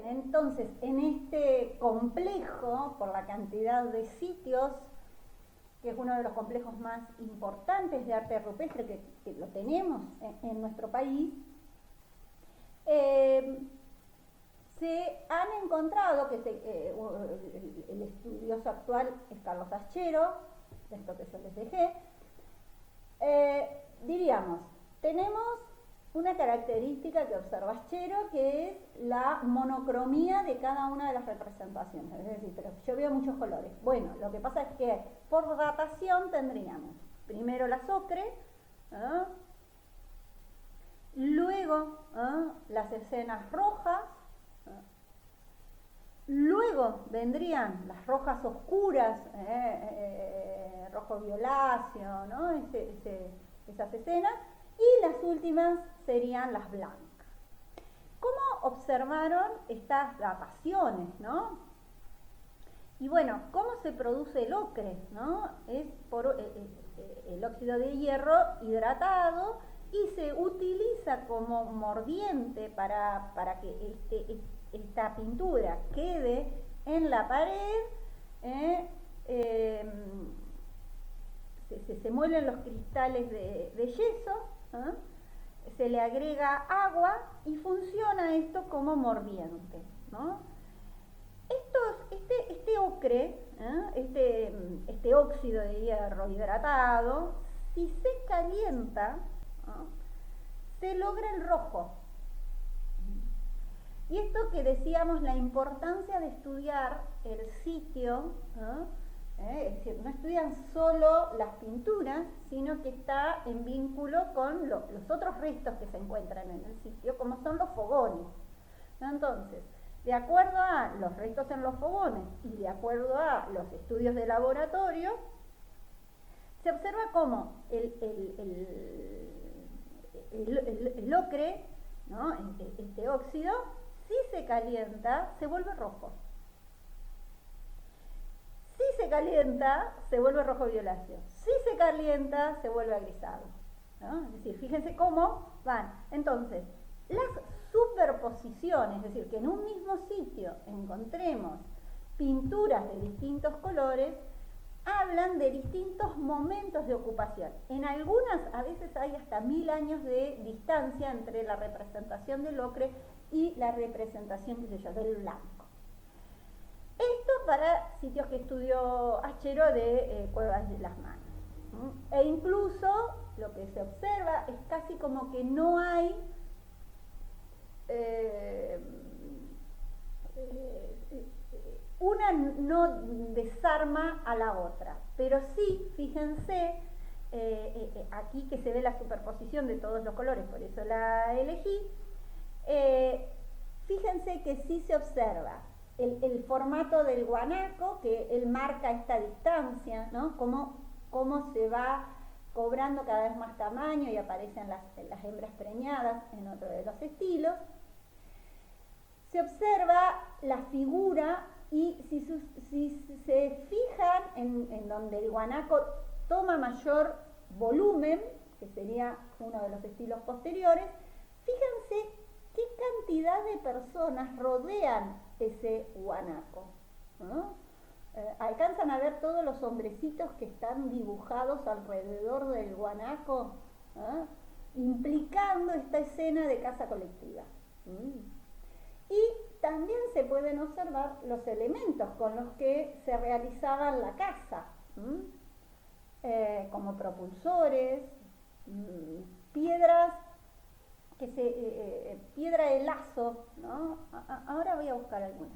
entonces en este complejo, por la cantidad de sitios, que es uno de los complejos más importantes de arte rupestre que lo tenemos en nuestro país, se han encontrado, el estudioso actual es Carlos Aschero, de esto que yo les dejé, diríamos, tenemos una característica que observa Aschero, que es la monocromía de cada una de las representaciones, es decir, pero yo veo muchos colores. Bueno, lo que pasa es que por datación tendríamos primero las ocre, luego las escenas rojas, luego vendrían las rojas oscuras, rojo violáceo, ¿no? Esas escenas, y las últimas serían las blancas. ¿Cómo observaron estas dataciones, no? Y bueno, ¿cómo se produce el ocre, no? Es por el óxido de hierro hidratado, y se utiliza como mordiente para que esta pintura quede en la pared. Se muelen los cristales de yeso, se le agrega agua y funciona esto como mordiente, ¿no? Este ocre, este óxido de hierro hidratado, si se calienta, se logra el rojo. Y esto que decíamos, la importancia de estudiar el sitio, es decir, no estudian solo las pinturas, sino que está en vínculo con los otros restos que se encuentran en el sitio, como son los fogones, ¿no? Entonces, de acuerdo a los restos en los fogones y de acuerdo a los estudios de laboratorio, se observa cómo el ocre, ¿no? Este óxido, si se calienta, se vuelve rojo. Si se calienta, se vuelve rojo violáceo. Si se calienta, se vuelve agrisado, ¿no? Es decir, fíjense cómo van. Entonces, las superposiciones, es decir, que en un mismo sitio encontremos pinturas de distintos colores, hablan de distintos momentos de ocupación. En algunas, a veces hay hasta 1000 años de distancia entre la representación del ocre y la representación, qué sé yo, del blanco. Esto para sitios que estudió Aschero de Cuevas de las Manos. E incluso lo que se observa es casi como que no hay una no desarma a la otra, pero sí, fíjense, aquí que se ve la superposición de todos los colores, por eso la elegí, fíjense que sí se observa el formato del guanaco, que él marca esta distancia, ¿no? Cómo se va cobrando cada vez más tamaño y aparecen las hembras preñadas en otro de los estilos. Se observa la figura, y si se fijan en donde el guanaco toma mayor volumen, que sería uno de los estilos posteriores, fíjense qué cantidad de personas rodean ese guanaco, ¿no? Alcanzan a ver todos los hombrecitos que están dibujados alrededor del guanaco, implicando esta escena de caza colectiva. Y también se pueden observar los elementos con los que se realizaban la caza, como propulsores, piedras, piedra de lazo, ¿no? Ahora voy a buscar alguna.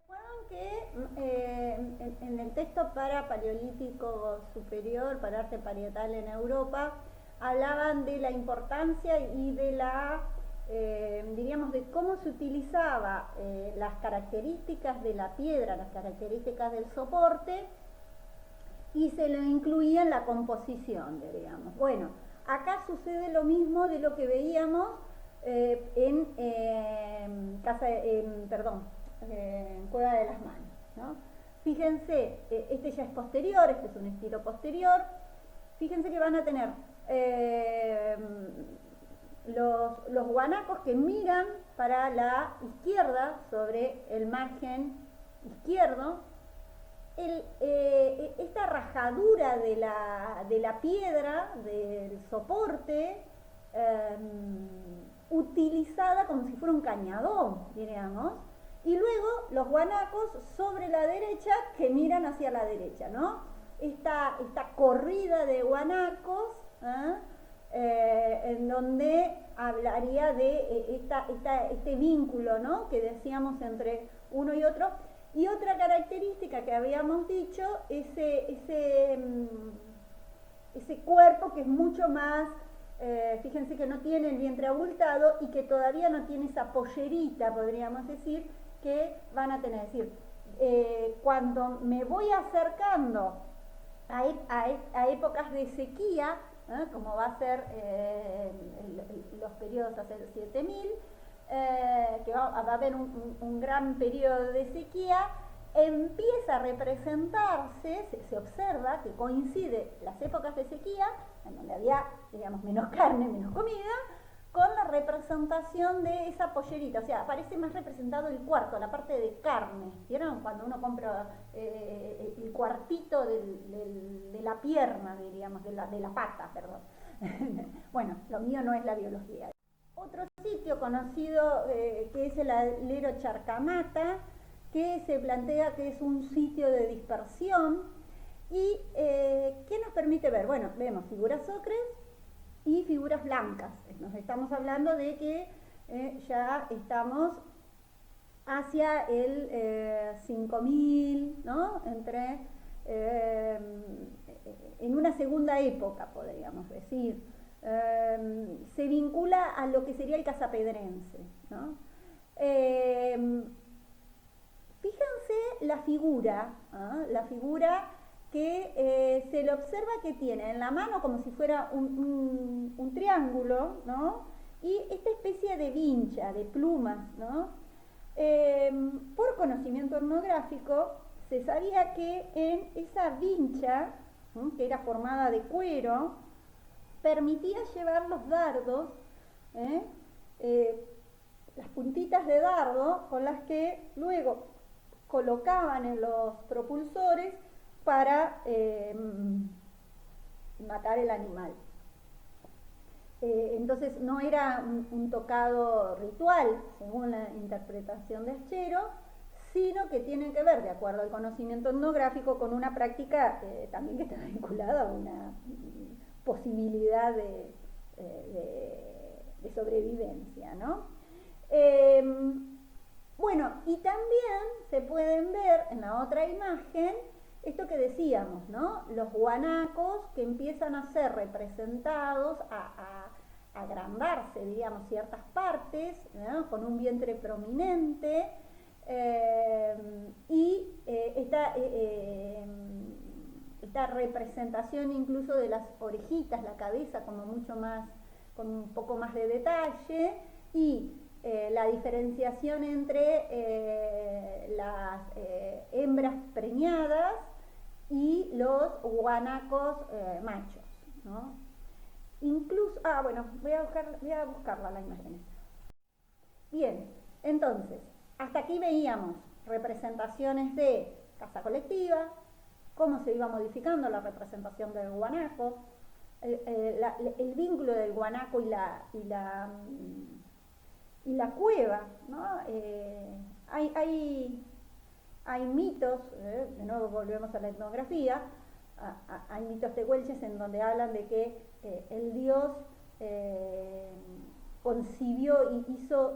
Recuerden que en el texto para Paleolítico Superior, para arte parietal en Europa, hablaban de la importancia y de la diríamos, de cómo se utilizaba las características de la piedra, las características del soporte, y se lo incluía en la composición, diríamos. Bueno, acá sucede lo mismo de lo que veíamos en Cueva de las Manos, ¿no? Fíjense, este ya es posterior, este es un estilo posterior. Fíjense que van a tener los guanacos que miran para la izquierda sobre el margen izquierdo, esta rajadura de la piedra, del soporte, utilizada como si fuera un cañadón, diríamos, y luego los guanacos sobre la derecha que miran hacia la derecha, ¿no? Esta corrida de guanacos, en donde hablaría de este vínculo, ¿no?, que decíamos entre uno y otro. Y otra característica que habíamos dicho, ese cuerpo que es mucho más, fíjense que no tiene el vientre abultado y que todavía no tiene esa pollerita, podríamos decir, que van a tener. Es decir, cuando me voy acercando a épocas de sequía, como va a ser los periodos hacia el 7000, que va a haber un gran periodo de sequía, empieza a representarse, se observa que coincide las épocas de sequía, en donde había, digamos, menos carne, menos comida, con la representación de esa pollerita. O sea, aparece más representado el cuarto, la parte de carne. ¿Vieron? Cuando uno compra el cuartito de la pierna, diríamos, de la pata, perdón. Bueno, lo mío no es la biología. Otro sitio conocido, que es el alero Charcamata, que se plantea que es un sitio de dispersión y ¿qué nos permite ver? Bueno, vemos figuras ocres y figuras blancas. Nos estamos hablando de que ya estamos hacia el 5000, ¿no? En una segunda época, podríamos decir. Se vincula a lo que sería el casapedrense, ¿no? Fíjense la figura que se le observa que tiene en la mano como si fuera un triángulo, ¿no? Y esta especie de vincha, de plumas, ¿no? Por conocimiento etnográfico se sabía que en esa vincha, ¿no?, que era formada de cuero, permitía llevar los dardos, las puntitas de dardo con las que luego colocaban en los propulsores para matar el animal. Entonces no era un tocado ritual, según la interpretación de Aschero, sino que tiene que ver, de acuerdo al conocimiento etnográfico, con una práctica también que está vinculada a una posibilidad de sobrevivencia, ¿no? Bueno, y también se pueden ver en la otra imagen esto que decíamos, ¿no? Los guanacos que empiezan a ser representados, a agrandarse, digamos, ciertas partes, ¿no?, con un vientre prominente, y esta representación incluso de las orejitas, la cabeza como mucho más, con un poco más de detalle, y la diferenciación entre las hembras preñadas y los guanacos machos, ¿no? Incluso, bueno, voy a buscarla la imagen. Bien, entonces, hasta aquí veíamos representaciones de caza colectiva, cómo se iba modificando la representación del guanaco, el vínculo del guanaco y la cueva, ¿no? Hay mitos, de nuevo volvemos a la etnografía, hay mitos tehuelches en donde hablan de que el dios concibió y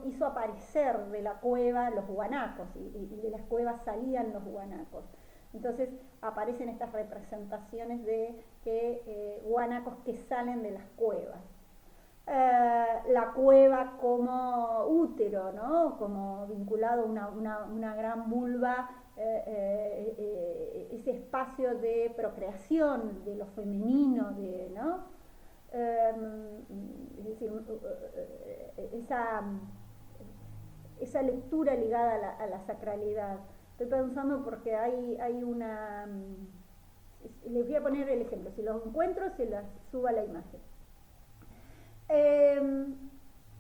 hizo aparecer de la cueva los guanacos, y de las cuevas salían los guanacos. Entonces aparecen estas representaciones de que guanacos que salen de las cuevas. La cueva como útero, ¿no?, como vinculado a una gran vulva, ese espacio de procreación de lo femenino, ¿no? Es decir, esa lectura ligada a la sacralidad. Estoy pensando porque hay una... Les voy a poner el ejemplo, si los encuentro se las subo a la imagen.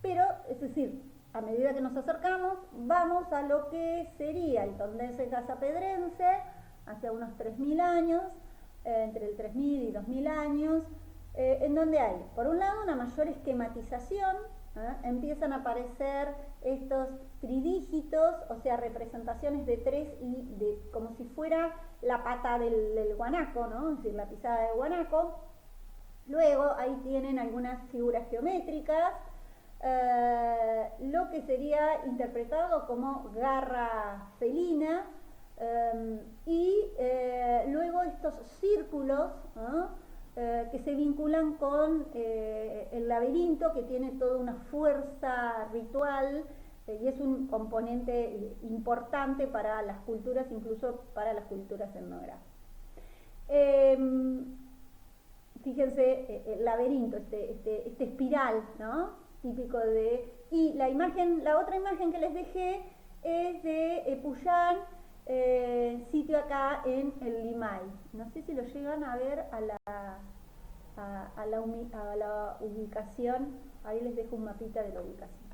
Pero, es decir, a medida que nos acercamos, vamos a lo que sería el Tondense Casapedrense, hacia unos 3.000 años, entre el 3.000 y 2.000 años, en donde hay, por un lado, una mayor esquematización, empiezan a aparecer estos tridígitos, o sea, representaciones de tres, como si fuera la pata del guanaco, ¿no? Es decir, la pisada del guanaco. Luego ahí tienen algunas figuras geométricas, lo que sería interpretado como garra felina, y luego estos círculos, ¿no? Que se vinculan con el laberinto, que tiene toda una fuerza ritual, y es un componente importante para las culturas, incluso para las culturas etnográficas. Fíjense, el laberinto, este espiral, ¿no? Típico de... Y la otra imagen que les dejé es de Epuyán, sitio acá en el Limay. No sé si lo llegan a ver a la ubicación. Ahí les dejo un mapita de la ubicación.